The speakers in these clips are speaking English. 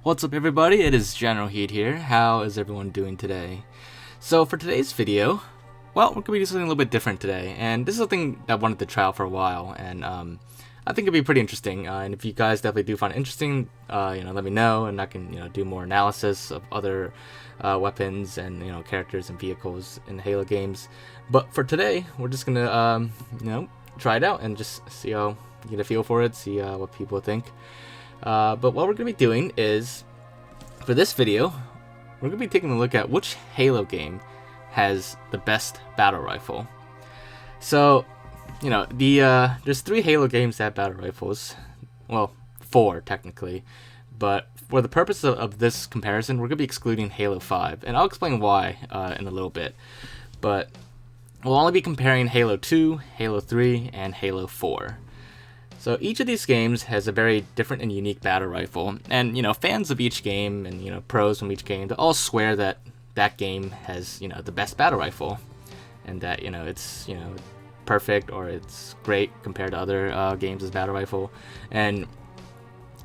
What's up everybody, it is Generalkidd here. How is everyone doing today? So for today's video, well, we're going to be doing something a little bit different today, and this is something that I wanted to try out for a while, and I think it'd be pretty interesting, and if you guys definitely do find it interesting, let me know, and I can, do more analysis of other weapons and, characters and vehicles in Halo games. But for today, we're just going to, try it out and just see how, get a feel for it, see what people think. But what we're going to be doing is, for this video, we're going to be taking a look at which Halo game has the best battle rifle. So, there's 3 Halo games that have battle rifles. Well, 4 technically. But for the purpose of this comparison, we're going to be excluding Halo 5. And I'll explain why in a little bit. But we'll only be comparing Halo 2, Halo 3, and Halo 4. So each of these games has a very different and unique battle rifle, and fans of each game and pros from each game, they all swear that that game has the best battle rifle, and that it's perfect or it's great compared to other games as battle rifle. And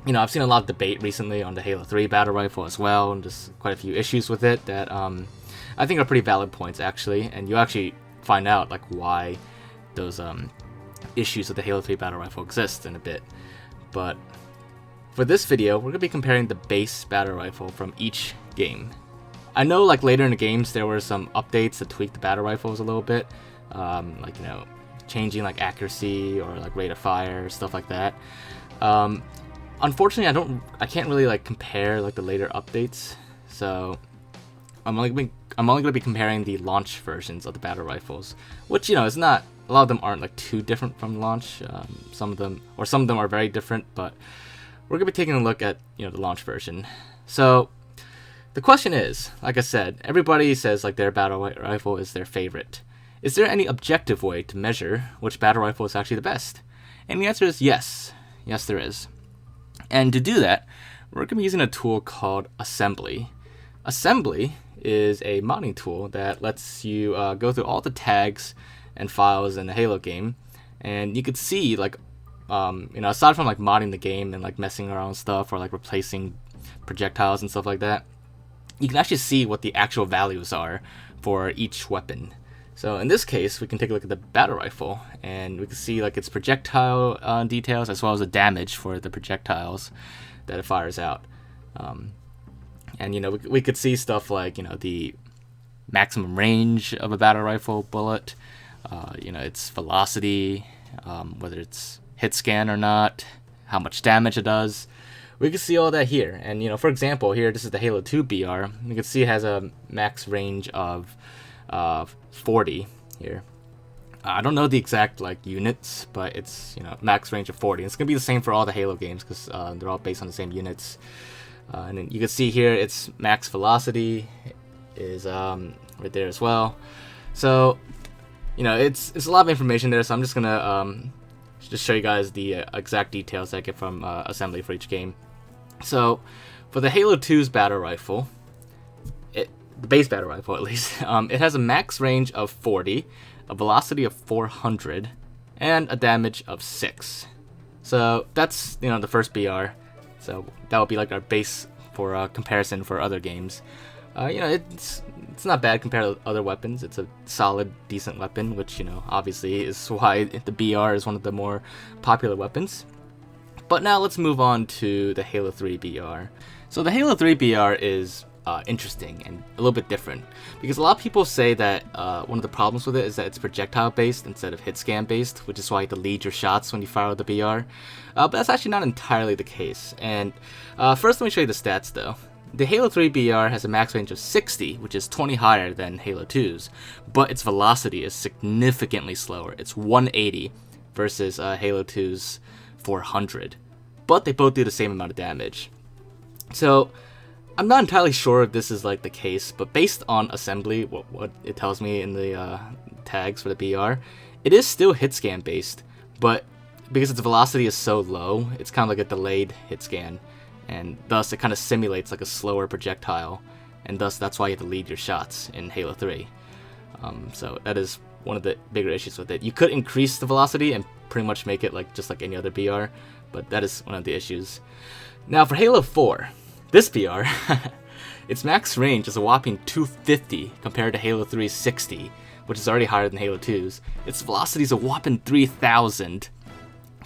I've seen a lot of debate recently on the Halo 3 battle rifle as well, and just quite a few issues with it that I think are pretty valid points actually, and you actually find out like why those issues with the Halo 3 battle rifle exist in a bit. But for this video, we're going to be comparing the base battle rifle from each game. I know like later in the games there were some updates that tweaked the battle rifles a little bit, changing like accuracy or like rate of fire, stuff like that. Unfortunately, I can't really like compare like the later updates, so I'm only going to be comparing the launch versions of the battle rifles, which is not. A lot of them aren't like too different from launch. Some of them are very different, but we're gonna be taking a look at the launch version. So the question is, like I said, everybody says like their battle rifle is their favorite. Is there any objective way to measure which battle rifle is actually the best? And the answer is yes. Yes, there is. And to do that, we're gonna be using a tool called Assembly. Assembly is a modding tool that lets you go through all the tags and files in the Halo game, and you could see like aside from like modding the game and like messing around with stuff or like replacing projectiles and stuff like that, you can actually see what the actual values are for each weapon. So in this case, we can take a look at the battle rifle, and we can see like its projectile details as well as the damage for the projectiles that it fires out. And we could see stuff like the maximum range of a battle rifle bullet, its velocity, whether it's hit scan or not, how much damage it does. We can see all that here. And for example, here this is the Halo 2 BR. You can see it has a max range of 40 here. I don't know the exact like units, but it's max range of 40. It's gonna be the same for all the Halo games because they're all based on the same units. And then you can see here its max velocity is right there as well. So it's a lot of information there, so I'm just gonna just show you guys the exact details that I get from Assembly for each game. So for the Halo 2's battle rifle, the base battle rifle at least, it has a max range of 40, a velocity of 400, and a damage of 6. So that's the first BR. So that would be like our base for comparison for other games. It's not bad compared to other weapons. It's a solid, decent weapon, which obviously is why the BR is one of the more popular weapons. But now let's move on to the Halo 3 BR. So the Halo 3 BR is interesting and a little bit different, because a lot of people say that one of the problems with it is that it's projectile based instead of hit scan based, which is why you have to lead your shots when you fire with the BR. But that's actually not entirely the case. And first let me show you the stats though. The Halo 3 BR has a max range of 60, which is 20 higher than Halo 2's, but its velocity is significantly slower. It's 180 versus Halo 2's 400, but they both do the same amount of damage. So I'm not entirely sure if this is like the case, but based on Assembly, what it tells me in the tags for the BR, it is still hit scan based, but because its velocity is so low, it's kind of like a delayed hit scan, and thus it kind of simulates like a slower projectile, and thus that's why you have to lead your shots in Halo 3. So that is one of the bigger issues with it. You could increase the velocity and pretty much make it like just like any other BR, but that is one of the issues. Now for Halo 4, this BR, its max range is a whopping 250 compared to Halo 3's 60, which is already higher than Halo 2's. Its velocity is a whopping 3,000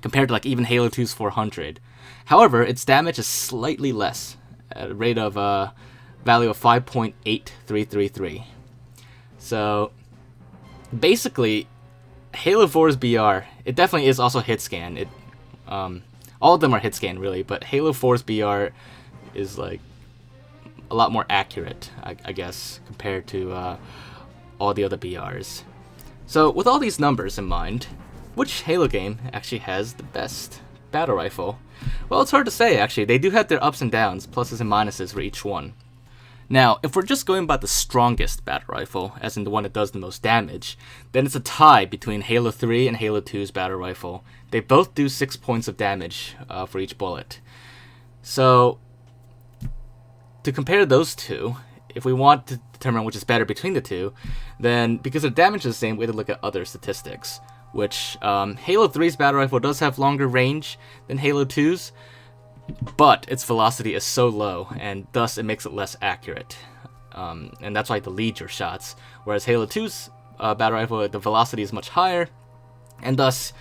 compared to like even Halo 2's 400. However, its damage is slightly less, at a rate of value of 5.8333. So basically, Halo 4's BR, it definitely is also hit scan. It all of them are hit scan really, but Halo 4's BR is like a lot more accurate, I guess, compared to all the other BRs. So with all these numbers in mind, which Halo game actually has the best battle rifle? Well, it's hard to say actually. They do have their ups and downs, pluses and minuses for each one. Now, if we're just going about the strongest battle rifle, as in the one that does the most damage, then it's a tie between Halo 3 and Halo 2's battle rifle. They both do 6 points of damage for each bullet. So, to compare those two, if we want to determine which is better between the two, then because the damage is the same, we have to look at other statistics, which Halo 3's battle rifle does have longer range than Halo 2's, but its velocity is so low, and thus it makes it less accurate. And that's why it leads your shots. Whereas Halo 2's battle rifle, the velocity is much higher, and thus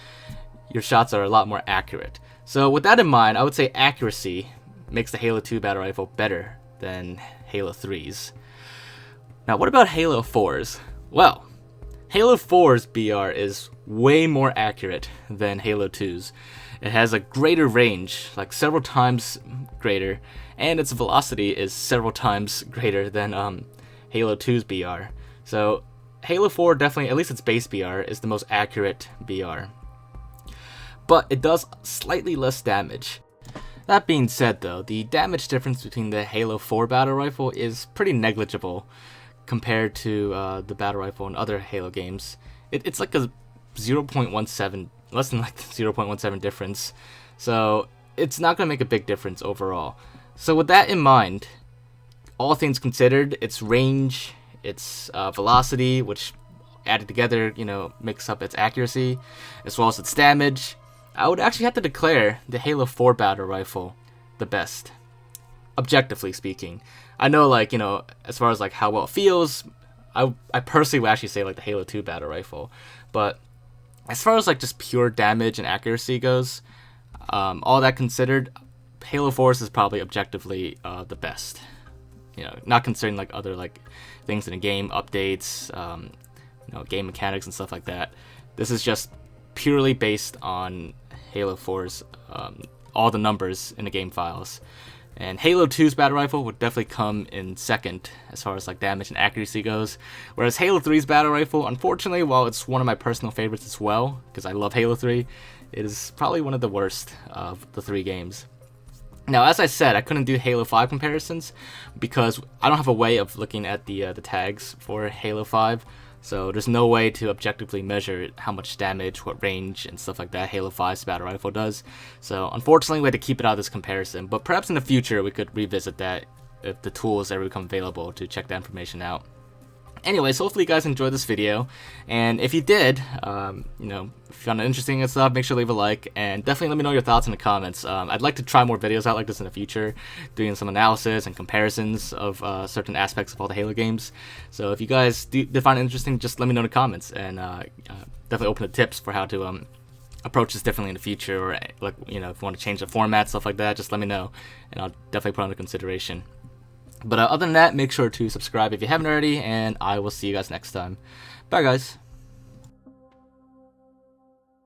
your shots are a lot more accurate. So with that in mind, I would say accuracy makes the Halo 2 battle rifle better than Halo 3's. Now what about Halo 4's? Well, Halo 4's BR is way more accurate than Halo 2's. It has a greater range, like several times greater, and its velocity is several times greater than Halo 2's BR. So Halo 4 definitely, at least its base BR, is the most accurate BR. But it does slightly less damage. That being said though, the damage difference between the Halo 4 battle rifle is pretty negligible compared to the battle rifle in other Halo games. It's like a 0.17, less than like 0.17 difference. So it's not going to make a big difference overall. So with that in mind, all things considered, its range, its velocity, which added together, makes up its accuracy, as well as its damage, I would actually have to declare the Halo 4 battle rifle the best, objectively speaking. I know, as far as how well it feels, I personally would actually say the Halo 2 battle rifle, but as far as just pure damage and accuracy goes, all that considered, Halo 4's is probably objectively the best. Not considering other things in the game, updates, game mechanics and stuff like that. This is just purely based on Halo 4's all the numbers in the game files. And Halo 2's battle rifle would definitely come in second as far as damage and accuracy goes. Whereas Halo 3's battle rifle, unfortunately, while it's one of my personal favorites as well, because I love Halo 3, it is probably one of the worst of the three games. Now, as I said, I couldn't do Halo 5 comparisons because I don't have a way of looking at the tags for Halo 5. So there's no way to objectively measure how much damage, what range, and stuff like that Halo 5's battle rifle does. So unfortunately, we had to keep it out of this comparison. But perhaps in the future, we could revisit that if the tools ever become available to check that information out. Anyways, hopefully you guys enjoyed this video, and if you did, if you found it interesting and stuff, make sure to leave a like, and definitely let me know your thoughts in the comments. I'd like to try more videos out like this in the future, doing some analysis and comparisons of certain aspects of all the Halo games. So if you guys did find it interesting, just let me know in the comments, and definitely open the tips for how to approach this differently in the future, or if you want to change the format, stuff like that, just let me know, and I'll definitely put it under consideration. But other than that, make sure to subscribe if you haven't already, and I will see you guys next time. Bye, guys.